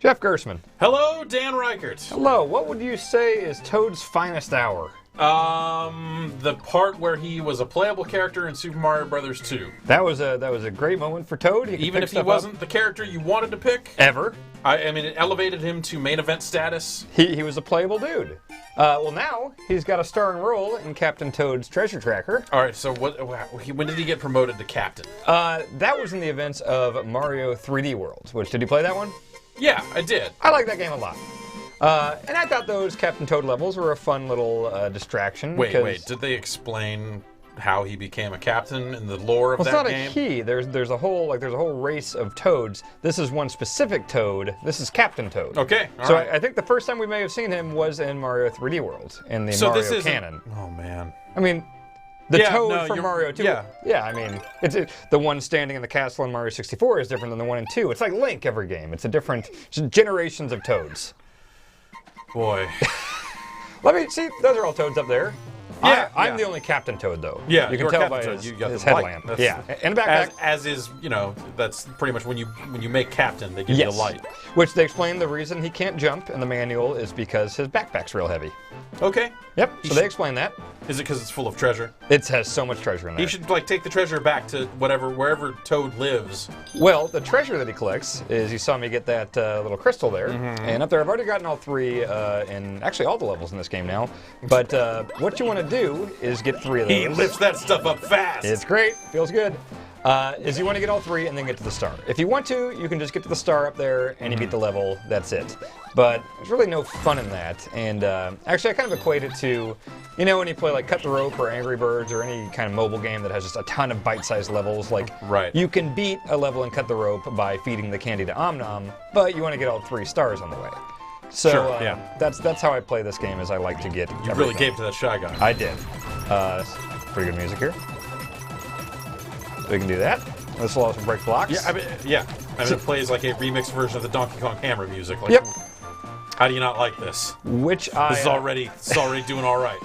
Jeff Gersman. Hello, Dan Reichert. Hello. What would you say is Toad's finest hour? The part where he was a playable character in Super Mario Bros. 2. That was a great moment for Toad. Even if he wasn't the character you wanted to pick? Ever. I mean, it elevated him to main event status. He was a playable dude. Well, now he's got a starring role in Captain Toad's Treasure Tracker. All right, so when did he get promoted to captain? That was in the events of Mario 3D World. Which, did you play that one? Yeah, I did. I like that game a lot. And I thought those Captain Toad levels were a fun little distraction. Wait, did they explain how he became a captain in the lore of that game? Well, it's not a he. There's a whole race of Toads. This is one specific Toad. This is Captain Toad. Okay, all so right. I think the first time we may have seen him was in Mario 3D World in the Mario canon. Oh man. I mean, Toad from Mario 2. Yeah. I mean, the one standing in the castle in Mario 64 is different than the one in 2. It's like Link every game. It's generations of Toads. Boy. Let me see. Those are all Toads up there. Yeah, I'm the only Captain Toad, though. Yeah, you can tell by Toad. his headlamp. Yeah, and a backpack. As is, that's pretty much when you make captain, they give you a light. Which they explain the reason he can't jump in the manual is because his backpack's real heavy. Okay. Yep. So they explain that. Is it because it's full of treasure? It has so much treasure in there. He should take the treasure back to wherever Toad lives. Well, the treasure that he collects is, you saw me get that little crystal there, and up there I've already gotten all three in actually all the levels in this game now. But what you want to do is get 3 of those. He lifts that stuff up fast. It's great. Feels good. Is you want to get all 3 and then get to the star. If you want to, you can just get to the star up there and you beat the level. That's it. But there's really no fun in that. And actually, I kind of equate it to, when you play like Cut the Rope or Angry Birds or any kind of mobile game that has just a ton of bite-sized levels. Like, you can beat a level in Cut the Rope by feeding the candy to Om-Nom, but you want to get all 3 stars on the way. So that's how I play this game. Is I like to get. You really gave to that Shy Guy. I did. Pretty good music here. We can do that. This will also break blocks. Yeah, I mean, it plays like a remixed version of the Donkey Kong Hammer music. Like, yep. How do you not like this? This is already doing all right.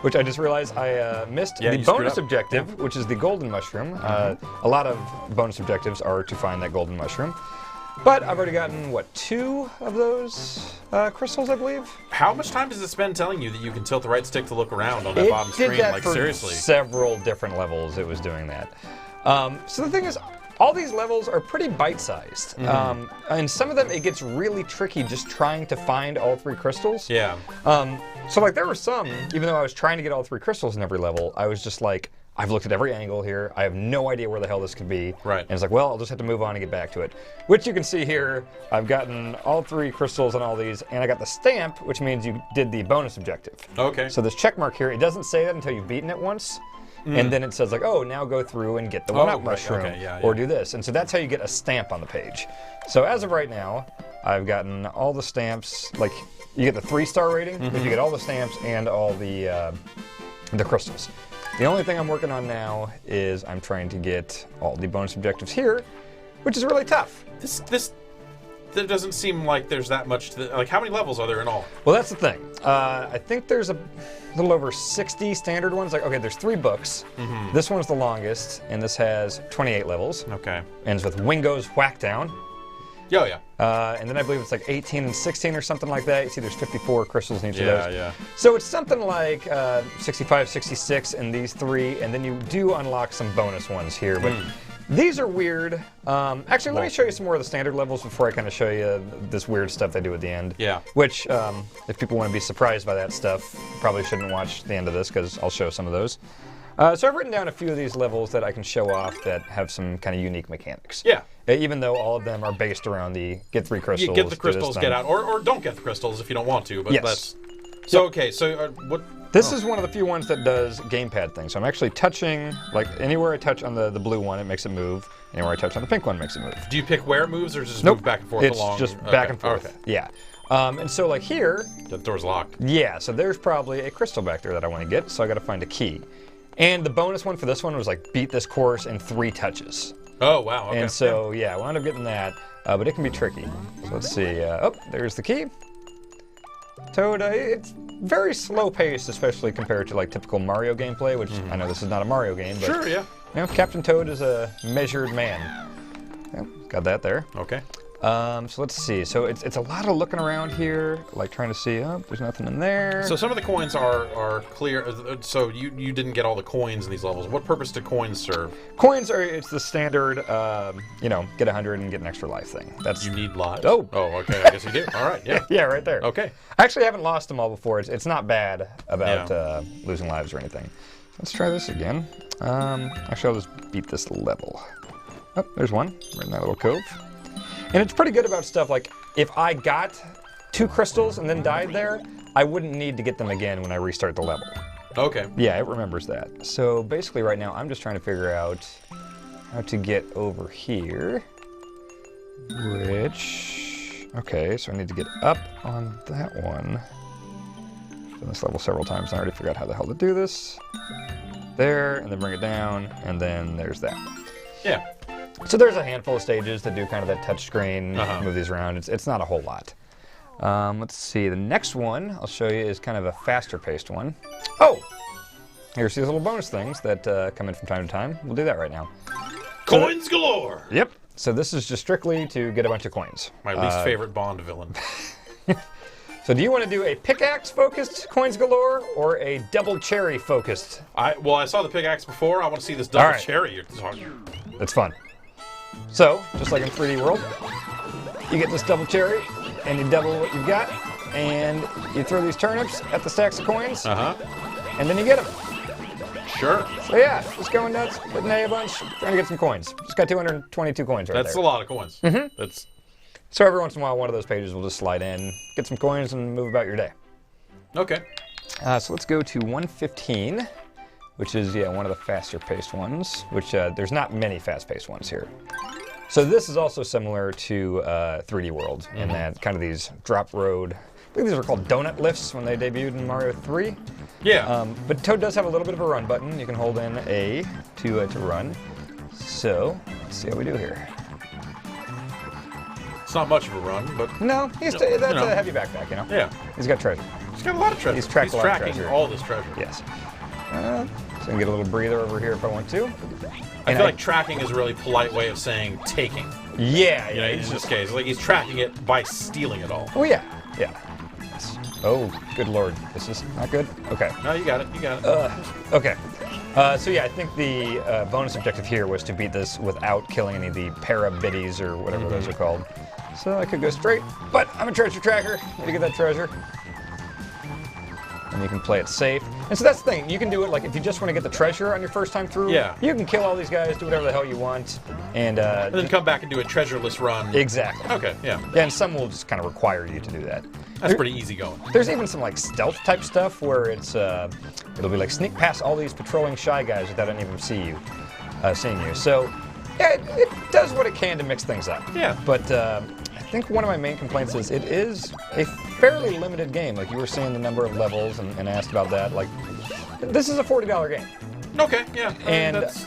Which I just realized I missed the bonus objective, which is the golden mushroom. A lot of bonus objectives are to find that golden mushroom. But I've already gotten, 2 of those crystals, I believe? How much time does it spend telling you that you can tilt the right stick to look around on that bottom screen? It did that like, for seriously. several different levels it was doing that. So the thing is, all these levels are pretty bite-sized. And some of them, it gets really tricky just trying to find all 3 crystals. Yeah. So like there were some, even though I was trying to get all 3 crystals in every level, I was just like, I've looked at every angle here. I have no idea where the hell this could be. Right. And it's like, well, I'll just have to move on and get back to it. Which you can see here. I've gotten all 3 crystals on all these, and I got the stamp, which means you did the bonus objective. Okay. So this check mark here, it doesn't say that until you've beaten it once. And then it says like, oh, now go through and get the one-up mushroom, or do this. And so that's how you get a stamp on the page. So as of right now, I've gotten all the stamps. Like, you get the 3-star rating, if you get all the stamps and all the crystals. The only thing I'm working on now is I'm trying to get all the bonus objectives here, which is really tough. There doesn't seem like there's that much like, how many levels are there in all? Well, that's the thing. I think there's a little over 60 standard ones. Like, okay, there's 3 books. This one's the longest, and this has 28 levels. Okay. Ends with Wingo's Whackdown. Oh, yeah. And then I believe it's like 18 and 16 or something like that. You see there's 54 crystals in each of those. Yeah. So it's something like 65, 66 in these 3, and then you do unlock some bonus ones here. But these are weird. Actually, let me show you some more of the standard levels before I kind of show you this weird stuff they do at the end. Yeah. Which, if people want to be surprised by that stuff, probably shouldn't watch the end of this because I'll show some of those. So I've written down a few of these levels that I can show off that have some kind of unique mechanics. Yeah. Even though all of them are based around the get 3 crystals. You get the crystals, get out, or don't get the crystals if you don't want to. But yes. What? This is one of the few ones that does gamepad things. So I'm actually touching, like anywhere I touch on the blue one, it makes it move. Anywhere I touch on the pink one, it makes it move. Do you pick where it moves, or just move back and forth along? It's just back and forth. Okay. Yeah. And so like here. The door's locked. Yeah. So there's probably a crystal back there that I want to get. So I got to find a key. And the bonus one for this one was like beat this course in 3 touches. Oh, wow. Okay. And so, I wound up getting that, but it can be tricky. So let's see. There's the key. Toad, it's very slow paced, especially compared to like typical Mario gameplay, which I know this is not a Mario game, but sure, yeah. Captain Toad is a measured man. Got that there. Okay. So let's see. So it's a lot of looking around here, like trying to see. Oh, there's nothing in there. So some of the coins are clear. So you didn't get all the coins in these levels. What purpose do coins serve? Coins it's the standard, get 100 and get an extra life thing. You need lives. Oh, okay. I guess you do. All right. Yeah. yeah, right there. Okay. I actually haven't lost them all before. It's not bad about losing lives or anything. Let's try this again. Actually, I'll just beat this level. Oh, there's one. We're in that little cove. And it's pretty good about stuff like, if I got 2 crystals and then died there, I wouldn't need to get them again when I restart the level. Okay. Yeah, it remembers that. So basically right now, I'm just trying to figure out how to get over here. Okay, so I need to get up on that one. I've done this level several times, and I already forgot how the hell to do this. There, and then bring it down, and then there's that. Yeah. So there's a handful of stages that do kind of that touch screen, move these around. It's not a whole lot. Let's see, the next one I'll show you is kind of a faster paced one. Oh! Here's these little bonus things that come in from time to time. We'll do that right now. Coins galore! Yep. So this is just strictly to get a bunch of coins. My least favorite Bond villain. So do you want to do a pickaxe focused coins galore or a double cherry focused? I saw the pickaxe before. I want to see this double cherry you're talking. That's fun. So, just like in 3D World, you get this double cherry, and you double what you've got, and you throw these turnips at the stacks of coins, and then you get them. Sure. So yeah, just going nuts, hitting a bunch, trying to get some coins. Just got 222 coins right there. That's a lot of coins. That's. So every once in a while, one of those pages will just slide in, get some coins, and move about your day. Okay. So let's go to 115. Which is, one of the faster-paced ones, which there's not many fast-paced ones here. So this is also similar to 3D World in that kind of these drop road, I think these were called donut lifts when they debuted in Mario 3. Yeah. But Toad does have a little bit of a run button. You can hold in A to run. So, let's see how we do here. It's not much of a run, but... No, that's a heavy backpack, you know? Yeah. He's got treasure. He's got a lot of treasure. He's tracking all this treasure. Yes. So I can get a little breather over here if I want to. I feel like tracking is a really polite way of saying taking. Yeah. In this case, like he's tracking it by stealing it all. Oh yeah. Oh, good lord, this is not good. Okay. No, you got it. Okay. So yeah, I think the bonus objective here was to beat this without killing any of the para-biddies or whatever those are called. So I could go straight, but I'm a treasure tracker. Need to get that treasure. And you can play it safe. And so that's the thing. You can do it like if you just want to get the treasure on your first time through. Yeah. You can kill all these guys, do whatever the hell you want, and then come back and do a treasureless run. Exactly. Okay. Yeah. Yeah, and some will just kind of require you to do that. That's pretty easy going. There's even some like stealth type stuff where it'll be like sneak past all these patrolling shy guys without any of them seeing you. So yeah, it does what it can to mix things up. Yeah. But I think one of my main complaints is it is a fairly limited game. Like you were saying the number of levels and asked about that. Like this is a $40 game. Okay. Yeah. And that's,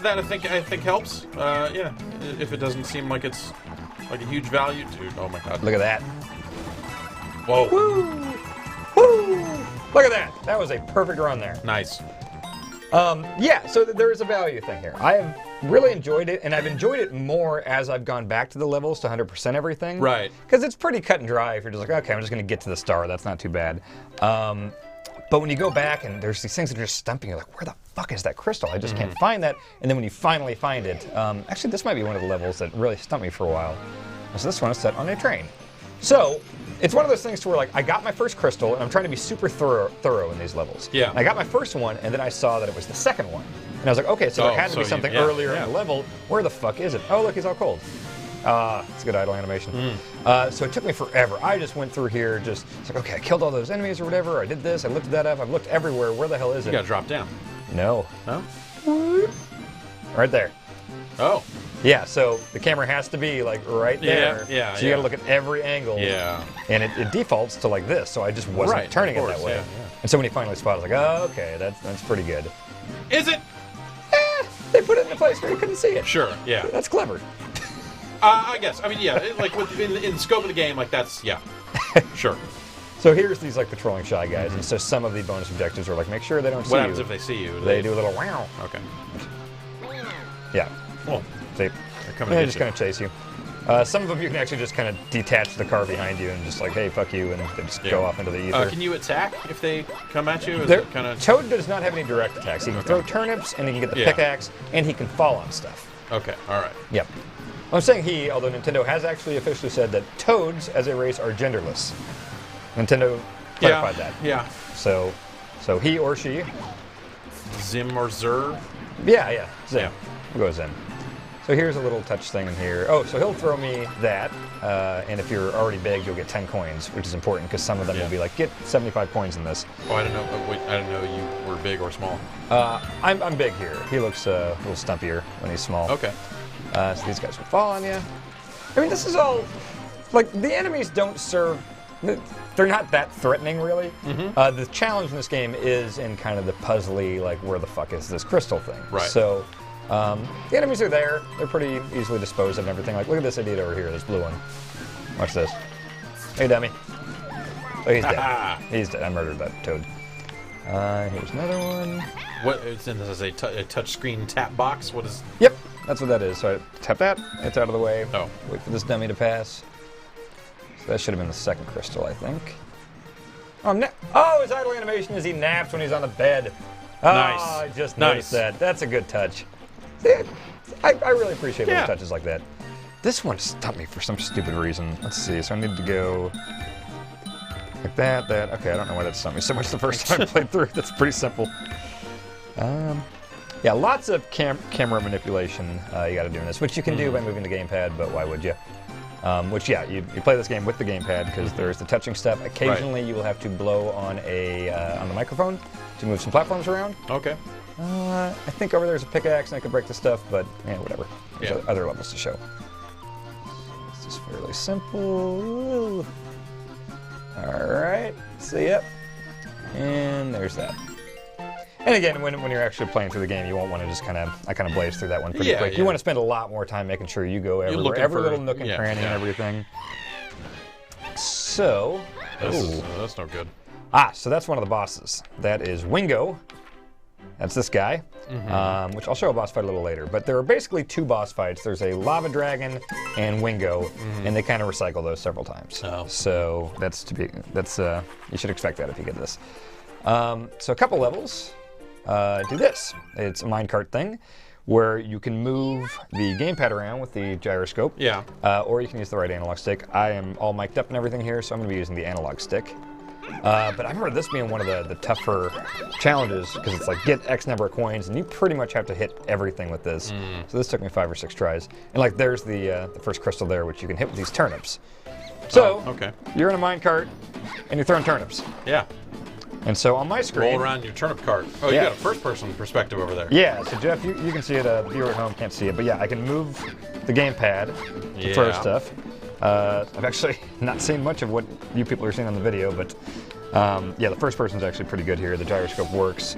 that I think helps. Yeah. If it doesn't seem like it's like a huge value, dude. Oh my God. Look at that. Whoa. Woo! Woo! Look at that. That was a perfect run there. Nice. Yeah, so there is a value thing here. I have really enjoyed it, and I've enjoyed it more as I've gone back to the levels to 100% everything. Right. Because it's pretty cut and dry if you're just like, okay, I'm just going to get to the star. That's not too bad. But when you go back and there's these things that are just stumping, you're like, where the fuck is that crystal? I just can't find that. And then when you finally find it, actually this might be one of the levels that really stumped me for a while. So this one is set on a train. So it's one of those things to where like I got my first crystal and I'm trying to be super thorough in these levels. Yeah. And I got my first one and then I saw that it was the second one. And I was like, okay, so there had to be something earlier in the level. Where the fuck is it? Oh, look, he's all cold. It's a good idle animation. So it took me forever. I just went through here, it's like, okay, I killed all those enemies or whatever. I did this, I looked that up, I've looked everywhere. Where the hell is it? You gotta drop down. No. No? Right there. Oh. Yeah, so the camera has to be like right there. Yeah. So you gotta look at every angle. Yeah. And it defaults to like this, so I just wasn't turning it that way. Yeah. And so when he finally spotted, I was like, oh, okay, that's pretty good. Is it? They put it in a place where you couldn't see it. Sure, yeah. That's clever. I guess. I mean, yeah, in the scope of the game, like that's, yeah. Sure. So here's these like patrolling shy guys, and so some of the bonus objectives are like, make sure they don't see you. What happens if they see you? They do a little wow. Okay. Yeah. Oh. See? They're They just kind of chase you. Some of them you can actually just kind of detach the car behind you and just like, hey, fuck you, and they just go off into the ether. Can you attack if they come at you? Toad does not have any direct attacks. He can throw turnips, and he can get the pickaxe, and he can fall on stuff. Okay, all right. Yep. I'm saying he, although Nintendo has actually officially said that toads as a race are genderless. Nintendo clarified that. Yeah. So he or she. Zim or Zer? Yeah. Zim. Yeah. We'll go Zim. So here's a little touch thing in here. Oh, so he'll throw me that, and if you're already big, you'll get 10 coins, which is important because some of them will be like, get 75 coins in this. Oh, I didn't know. Wait, I didn't know you were big or small. I'm big here. He looks a little stumpier when he's small. Okay. So these guys will fall on you. I mean, this is all like the enemies don't serve. They're not that threatening, really. Mm-hmm. The challenge in this game is in kind of the puzzly, like, where the fuck is this crystal thing? Right. So. The enemies are there. They're pretty easily disposed of and everything. Like, look at this idiot over here, this blue one. Watch this. Hey, dummy. Oh, he's dead. He's dead. I murdered that toad. Here's another one. What? This is a touchscreen tap box? What is... Yep, that's what that is. So I tap that. It's out of the way. Oh. Wait for this dummy to pass. So that should have been the second crystal, I think. Oh, his idle animation is he naps when he's on the bed. Oh, Nice. I just noticed that. That's a good touch. I really appreciate little touches like that. This one stumped me for some stupid reason. Let's see. So I need to go like that. Okay, I don't know why that stumped me so much the first time I played through. That's pretty simple. Yeah, lots of camera manipulation you got to do in this, which you can do by moving the gamepad, but why would you? You play this game with the gamepad because there's the touching stuff. Occasionally, you will have to blow on the microphone to move some platforms around. Okay. I think over there's a pickaxe and I could break the stuff, but whatever. There's other levels to show. This is fairly simple. Alright, so yep. And there's that. And again, when you're actually playing through the game, you won't want to just kind of blaze through that one pretty quick. You want to spend a lot more time making sure you go everywhere, every little nook and cranny and everything. So... That's no good. So that's one of the bosses. That is Wingo. That's this guy, which I'll show a boss fight a little later. But there are basically two boss fights. There's a lava dragon and Wingo, and they kind of recycle those several times. Oh. So you should expect that if you get this. So a couple levels do this. It's a minecart thing where you can move the gamepad around with the gyroscope. Yeah. Or you can use the right analog stick. I am all mic'd up and everything here, so I'm going to be using the analog stick. But I remember this being one of the tougher challenges because it's like get X number of coins and you pretty much have to hit everything with this. So this took me 5 or 6 tries. And like there's the first crystal there which you can hit with these turnips. So you're in a minecart and you're throwing turnips. Yeah. And so on my screen... Roll around your turnip cart. Oh, you got a first-person perspective over there. Yeah, so Jeff, you can see it. The viewer at home can't see it. But yeah, I can move the gamepad to throw stuff. I've actually not seen much of what you people are seeing on the video, but the first person's actually pretty good here. The gyroscope works.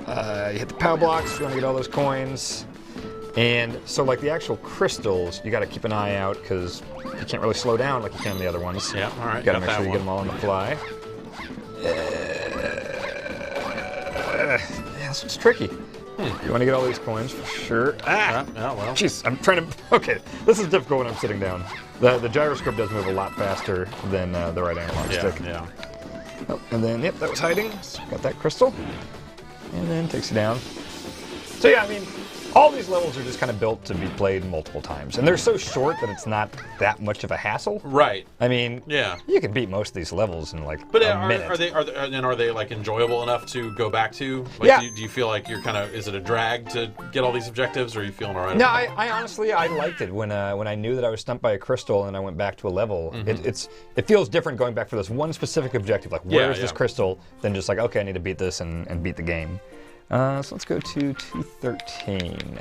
You hit the POW blocks if you want to get all those coins. And so like the actual crystals, you got to keep an eye out because you can't really slow down like you can the other ones. Yeah, all right. You got to make sure you get them all on the fly. This one's tricky. You want to get all these coins for sure. Well. Jeez, I'm trying to... Okay, this is difficult when I'm sitting down. The gyroscope does move a lot faster than the right analog stick. Yeah. Oh, and then, that was hiding. So got that crystal. And then takes you down. So yeah, I mean, all these levels are just kind of built to be played multiple times. And they're so short that it's not that much of a hassle. Right. I mean, yeah, you can beat most of these levels in like a minute. Are they like enjoyable enough to go back to? Like, do you feel like you're kind of, is it a drag to get all these objectives or are you feeling all right? No, I honestly, I liked it when I knew that I was stumped by a crystal and I went back to a level. It feels different going back for this one specific objective, like where is this crystal, than just like, okay, I need to beat this and beat the game. So let's go to 213.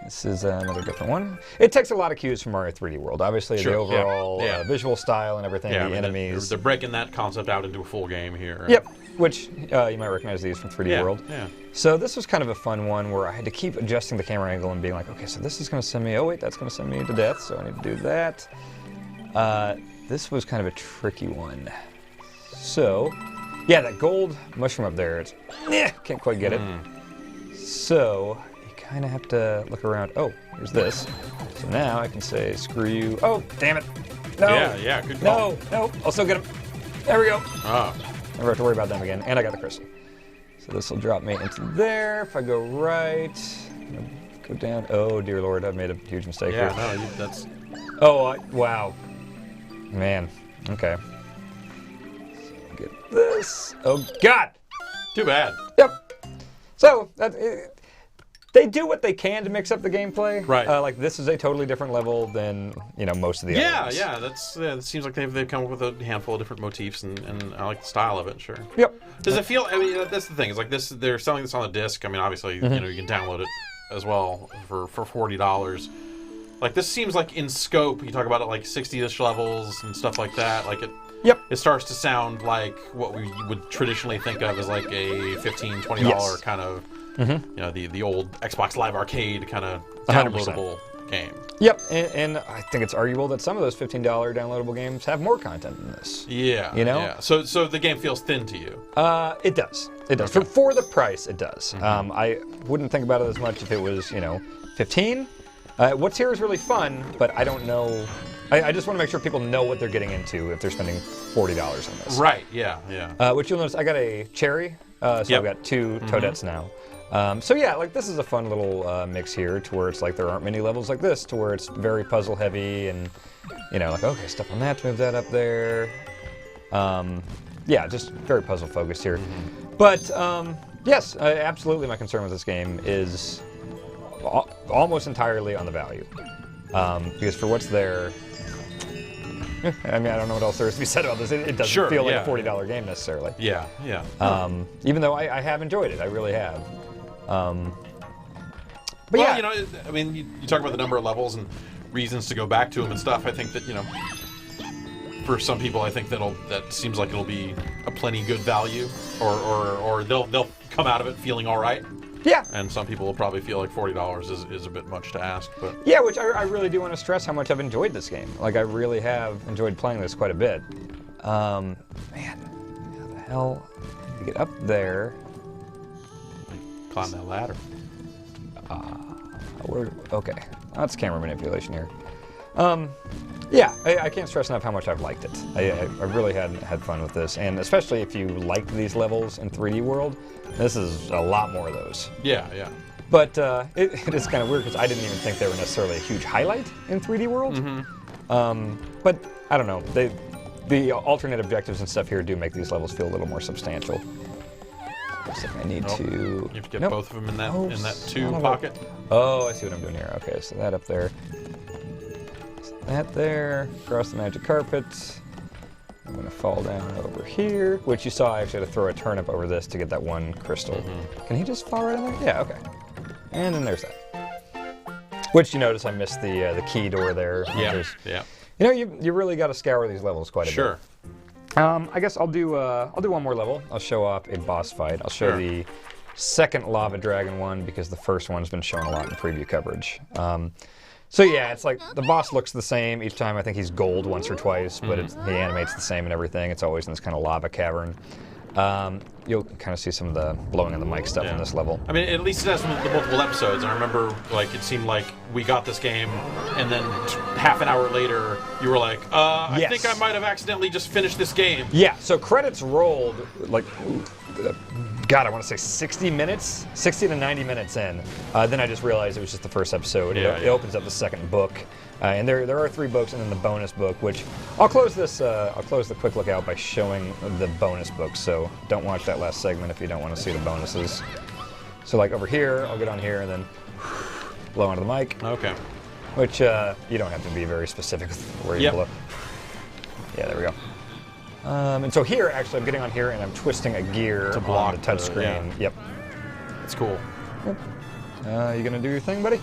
This is another different one. It takes a lot of cues from Mario 3D World. Obviously, the overall visual style and everything, the enemies. They're breaking that concept out into a full game here. Yep, which you might recognize these from 3D World. Yeah. So this was kind of a fun one where I had to keep adjusting the camera angle and being like, okay, so this is going to send me, oh wait, that's going to send me to death, so I need to do that. This was kind of a tricky one. So... yeah, that gold mushroom up there, can't quite get it. So, you kind of have to look around. Oh, here's this. So now I can say, screw you. Oh, damn it. No. Yeah, good call. No, I'll still get him. There we go. Ah. Never have to worry about them again. And I got the crystal. So this will drop me into there. If I go right, go down. Oh, dear Lord, I've made a huge mistake here. Yeah, no, that's... Oh, wow. Man, okay. So get this. Oh, God. Too bad. Yep. So, they do what they can to mix up the gameplay. Right. Like, this is a totally different level than, most of the other ones. Yeah, it seems like they've come up with a handful of different motifs, and I like the style of it, sure. Yep. Does it feel, I mean, that's the thing, it's like this, they're selling this on a disc. I mean, obviously, you can download it as well for $40. Like, this seems like in scope, you talk about it like 60-ish levels and stuff like that, like it starts to sound like what we would traditionally think of as like a $15, $20 kind of, the old Xbox Live Arcade kind of downloadable game. Yep, and I think it's arguable that some of those $15 downloadable games have more content than this. Yeah. Yeah. So the game feels thin to you? It does. It does. Okay. For the price, it does. I wouldn't think about it as much if it was, 15. What's here is really fun, but I don't know. I just want to make sure people know what they're getting into if they're spending $40 on this. Right, yeah. Which you'll notice, I got a cherry, so I've got 2 Toadettes now. So yeah, like this is a fun little mix here to where it's like there aren't many levels like this, to where it's very puzzle heavy and, like, okay, step on that to move that up there. Yeah, just very puzzle focused here. But yes, absolutely my concern with this game is almost entirely on the value. Because for what's there, I mean, I don't know what else there is to be said about this. It doesn't feel like a $40 game necessarily. Yeah. Even though I have enjoyed it, I really have. But yeah, I mean, you talk about the number of levels and reasons to go back to them and stuff. I think that for some people, I think that seems like it'll be a plenty good value, or they'll come out of it feeling all right. Yeah. And some people will probably feel like $40 is a bit much to ask, but yeah, which I really do want to stress how much I've enjoyed this game. Like I really have enjoyed playing this quite a bit. Man, how the hell to get up there? Climb that ladder. Okay, that's camera manipulation here. Yeah, I can't stress enough how much I've liked it. I really had fun with this, and especially if you liked these levels in 3D World, this is a lot more of those. Yeah. But it is kind of weird because I didn't even think they were necessarily a huge highlight in 3D World. But I don't know, the alternate objectives and stuff here do make these levels feel a little more substantial. Looks like I need to... You have to get both of them in that 2 pocket? Oh, I see what I'm doing here. Okay, so that up there. That there, across the magic carpet. I'm going to fall down over here, which you saw I actually had to throw a turnip over this to get that one crystal. Can he just fall right in there? Yeah, okay. And then there's that. Which you notice I missed the key door there. Yeah. You really got to scour these levels quite a bit. Sure. I guess I'll do one more level. I'll show off a boss fight. I'll show the second Lava Dragon one because the first one's been shown a lot in preview coverage. So yeah, it's like the boss looks the same each time. I think he's gold once or twice, but he animates the same and everything. It's always in this kind of lava cavern. You'll kind of see some of the blowing on the mic stuff in this level. I mean, at least it has the multiple episodes. I remember, like, it seemed like we got this game, and then half an hour later, you were like, I think I might have accidentally just finished this game. Yeah, so credits rolled, like, God, I want to say 60 minutes, 60 to 90 minutes in. Then I just realized it was just the first episode. It opens up the second book. And there are 3 books and then the bonus book, which I'll close the quick look out by showing the bonus book. So don't watch that last segment if you don't want to see the bonuses. So like over here, I'll get on here and then blow onto the mic. Okay. Which you don't have to be very specific with where you blow. Yeah, there we go. And so here, actually, I'm getting on here and I'm twisting a gear to block on the touchscreen. Yep. That's cool. Yep. You gonna do your thing, buddy?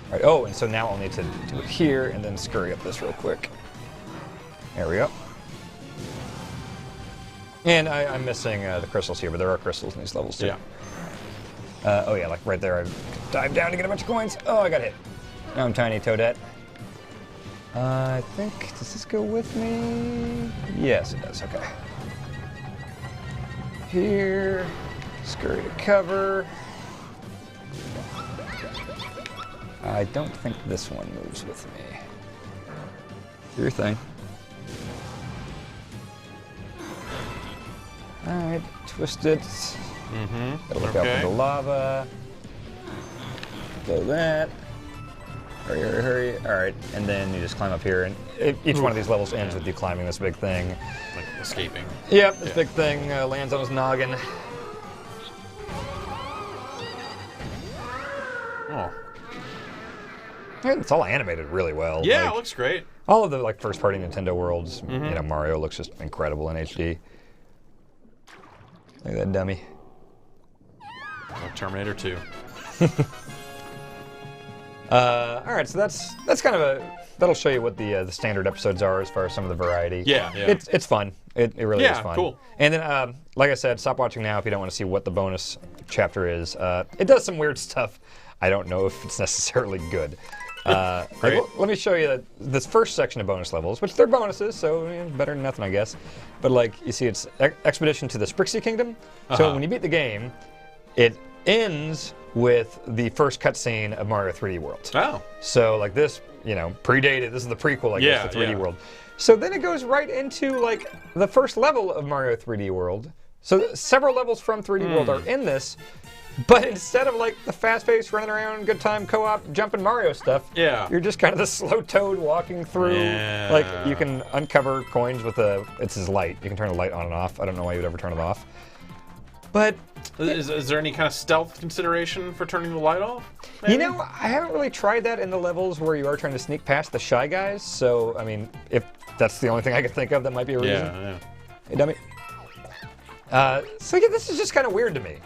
All right. Oh, and so now I'll need to do it here and then scurry up this real quick. There we go. And I'm missing the crystals here, but there are crystals in these levels too. Yeah. Oh yeah, like right there, I dive down to get a bunch of coins. Oh, I got hit. Now I'm tiny Toadette. I think, does this go with me? Yes, it does, okay. Here, scurry to cover. I don't think this one moves with me. Do your thing. Alright, twist it. Gotta look out for the lava. Go that. Hurry, hurry, hurry. Alright, and then you just climb up here, and each one of these levels ends with you climbing this big thing. Like escaping. Yep, this big thing lands on his noggin. Oh. And it's all animated really well. Yeah, like, it looks great. all of the like first-party Nintendo worlds, you know, Mario looks just incredible in HD. Look at that dummy. Like Terminator 2. All right, so that's kind of that'll show you what the standard episodes are as far as some of the variety. Yeah, yeah. It's fun. It really is fun. Yeah, cool. And then, like I said, stop watching now if you don't want to see what the bonus chapter is. It does some weird stuff. I don't know if it's necessarily good. Great. Let me show you this first section of bonus levels, which they're bonuses, so better than nothing, I guess. But like you see, it's Expedition to the Sprixie Kingdom. So when you beat the game, it ends with the first cutscene of Mario 3D World. Oh. So like this, you know, predated. This is the prequel, I guess, to 3D World. So then it goes right into like the first level of Mario 3D World. So several levels from 3D World are in this. But instead of like the fast-paced, running around, good time, co-op, jumping Mario stuff, you're just kind of the slow toad walking through. Yeah. Like you can uncover coins with it's his light. You can turn the light on and off. I don't know why you would ever turn it off. But is there any kind of stealth consideration for turning the light off? Maybe? You know, I haven't really tried that in the levels where you are trying to sneak past the Shy Guys. So I mean, if that's the only thing I could think of, that might be a reason. Yeah. Hey, dummy. So yeah, this is just kind of weird to me.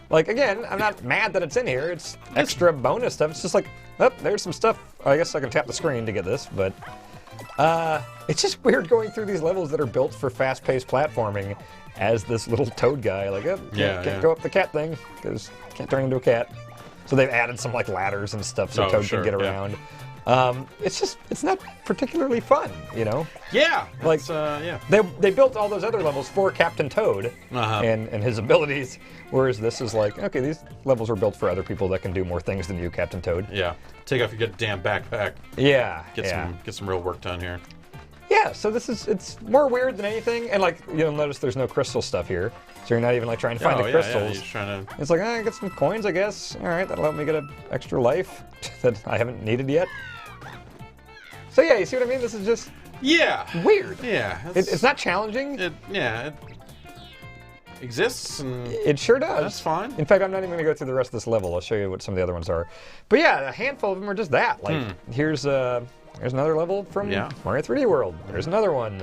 Like, again, I'm not mad that it's in here. It's extra bonus stuff. It's just like, oh, there's some stuff. I guess I can tap the screen to get this, but it's just weird going through these levels that are built for fast-paced platforming as this little toad guy. Like, oh, can't go up the cat thing because can't turn into a cat. So they've added some like ladders and stuff so Toad can get around. It's not particularly fun, you know? Yeah. Like, they built all those other levels for Captain Toad and his abilities, whereas this is like, okay, these levels were built for other people that can do more things than you, Captain Toad. Yeah. Take off your goddamn backpack. Yeah. Get some real work done here. Yeah, so it's more weird than anything, and like you'll notice there's no crystal stuff here, so you're not even like trying to find the crystals. Yeah, you're just trying to... It's like, I get some coins, I guess. All right, that'll help me get an extra life that I haven't needed yet. So yeah, you see what I mean? This is just weird. Yeah. It's not challenging. It exists, and it sure does. That's fine. In fact, I'm not even going to go through the rest of this level. I'll show you what some of the other ones are. But yeah, a handful of them are just that. Like, here's another level from Mario 3D World. There's another one.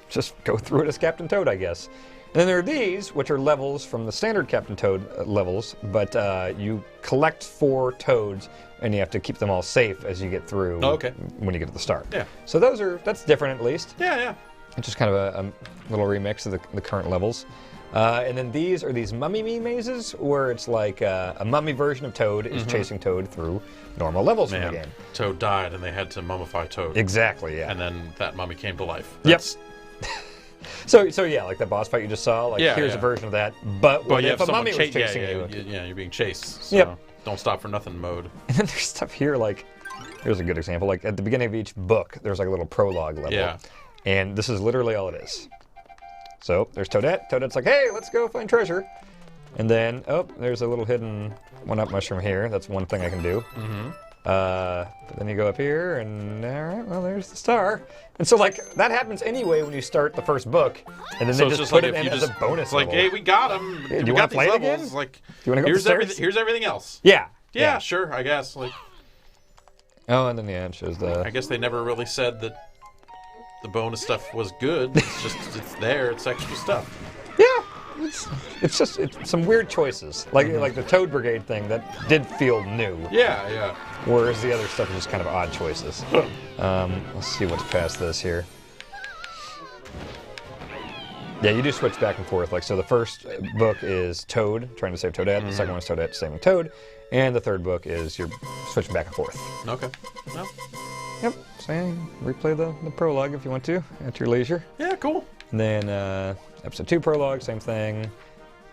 Just go through it as Captain Toad, I guess. And then there are these, which are levels from the standard Captain Toad levels, but you collect 4 Toads, and you have to keep them all safe as you get through when you get to the start. Yeah. So that's different at least. Yeah. It's just kind of a little remix of the current levels. And then these are these Mummy Me mazes, where it's like a mummy version of Toad is chasing Toad through normal levels in the game. Toad died, and they had to mummify Toad. Exactly, yeah. And then that mummy came to life. Yep. So yeah, like the boss fight you just saw, like here's a version of that, but what if a mummy was chasing you? Yeah, you're being chased, so don't stop for nothing mode. And then there's stuff here, like, here's a good example, like at the beginning of each book, there's like a little prologue level. Yeah. And this is literally all it is. So there's Toadette. Toadette's like, hey, let's go find treasure. And then, there's a little hidden one-up mushroom here. That's one thing I can do. But then you go up here, and all right, well, there's the star. And so, like, that happens anyway when you start the first book, and then they just put it in as a bonus level. It's like, hey, we got them. Hey, do you want to play it again? Like, do you want to go upstairs? Here's everything else. Yeah, sure, I guess. Like, and then it shows the... I guess they never really said that the bonus stuff was good. It's just, it's there. It's extra stuff. Yeah. It's just some weird choices, like the Toad Brigade thing that did feel new. Yeah. Whereas the other stuff is just kind of odd choices. Let's see what's past this here. Yeah, you do switch back and forth. Like, so the first book is Toad trying to save Toadette. The second one is Toadette saving Toad, and the third book is you're switching back and forth. Okay. Well. Yep. So yeah, replay the prologue if you want to at your leisure. Yeah, cool. And then episode 2 prologue, same thing.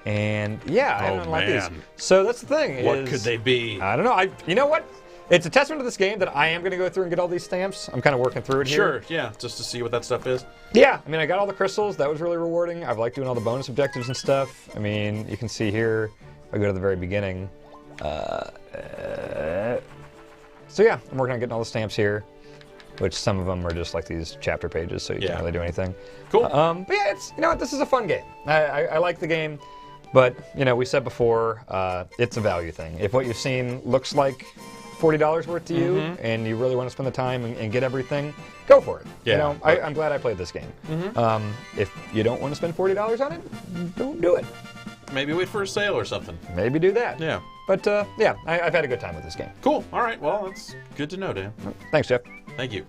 And yeah, I don't like these. So that's the thing. What could they be? I don't know. You know what? It's a testament to this game that I am going to go through and get all these stamps. I'm kind of working through it here. Sure, yeah, just to see what that stuff is. Yeah, I mean, I got all the crystals. That was really rewarding. I've liked doing all the bonus objectives and stuff. I mean, you can see here, if I go to the very beginning. So yeah, I'm working on getting all the stamps here, which some of them are just like these chapter pages, so you can't really do anything. Cool. But yeah, it's, you know what, this is a fun game. I like the game, but, you know, we said before, it's a value thing. If what you've seen looks like $40 worth to you, and you really want to spend the time and get everything, go for it. Yeah. You know, I'm glad I played this game. If you don't want to spend $40 on it, don't do it. Maybe wait for a sale or something. Maybe do that. Yeah. But yeah, I've had a good time with this game. Cool. All right. Well, that's good to know, Dan. Thanks, Jeff. Thank you.